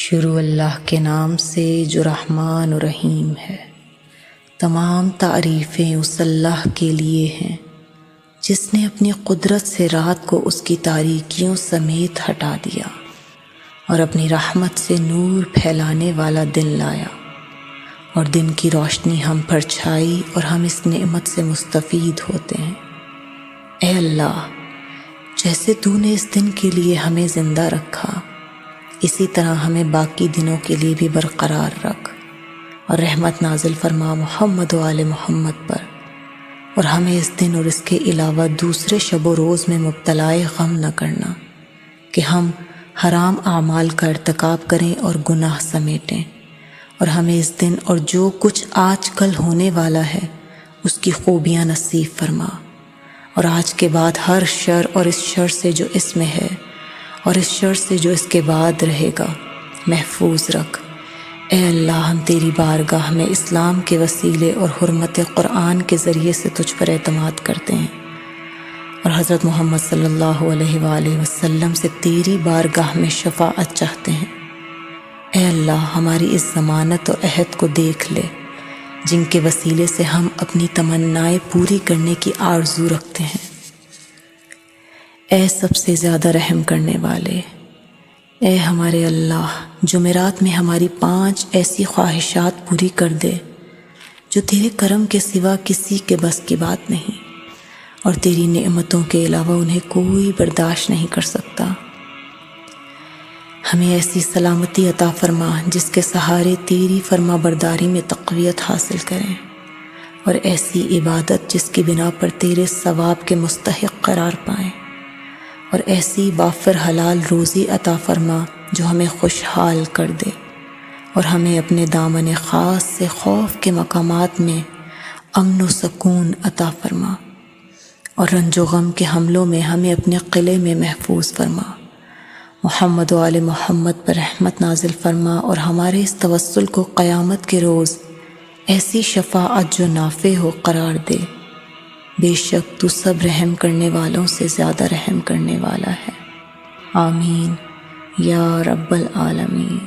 شروع اللہ کے نام سے جو رحمان و رحیم ہے۔ تمام تعریفیں اس اللہ کے لیے ہیں جس نے اپنی قدرت سے رات کو اس کی تاریکیوں سمیت ہٹا دیا اور اپنی رحمت سے نور پھیلانے والا دن لایا، اور دن کی روشنی ہم پر چھائی اور ہم اس نعمت سے مستفید ہوتے ہیں۔ اے اللہ، جیسے تو نے اس دن کے لیے ہمیں زندہ رکھا، اسی طرح ہمیں باقی دنوں کے لیے بھی برقرار رکھ، اور رحمت نازل فرما محمد و آل محمد پر، اور ہمیں اس دن اور اس کے علاوہ دوسرے شب و روز میں مبتلا غم نہ کرنا کہ ہم حرام اعمال کا ارتکاب کریں اور گناہ سمیٹیں، اور ہمیں اس دن اور جو کچھ آج کل ہونے والا ہے اس کی خوبیاں نصیب فرما، اور آج کے بعد ہر شر اور اس شر سے جو اس میں ہے اور اس شر سے جو اس کے بعد رہے گا محفوظ رکھ۔ اے اللہ، ہم تیری بارگاہ میں اسلام کے وسیلے اور حرمت قرآن کے ذریعے سے تجھ پر اعتماد کرتے ہیں، اور حضرت محمد صلی اللہ علیہ وآلہ وسلم سے تیری بارگاہ میں شفاعت چاہتے ہیں۔ اے اللہ، ہماری اس ضمانت و عہد کو دیکھ لے جن کے وسیلے سے ہم اپنی تمنائیں پوری کرنے کی آرزو رکھتے ہیں۔ اے سب سے زیادہ رحم کرنے والے، اے ہمارے اللہ، جمعرات میں ہماری 5 ایسی خواہشات پوری کر دے جو تیرے کرم کے سوا کسی کے بس کی بات نہیں، اور تیری نعمتوں کے علاوہ انہیں کوئی برداشت نہیں کر سکتا۔ ہمیں ایسی سلامتی عطا فرما جس کے سہارے تیری فرما برداری میں تقویت حاصل کریں، اور ایسی عبادت جس کی بنا پر تیرے ثواب کے مستحق قرار پائیں، اور ایسی وافر حلال روزی عطا فرما جو ہمیں خوشحال کر دے، اور ہمیں اپنے دامن خاص سے خوف کے مقامات میں امن و سکون عطا فرما، اور رنج و غم کے حملوں میں ہمیں اپنے قلعے میں محفوظ فرما۔ محمد و آل محمد پر رحمت نازل فرما، اور ہمارے اس توسل کو قیامت کے روز ایسی شفاعت جو نافع ہو قرار دے۔ بے شک تو سب رحم کرنے والوں سے زیادہ رحم کرنے والا ہے۔ آمین یا رب العالمین۔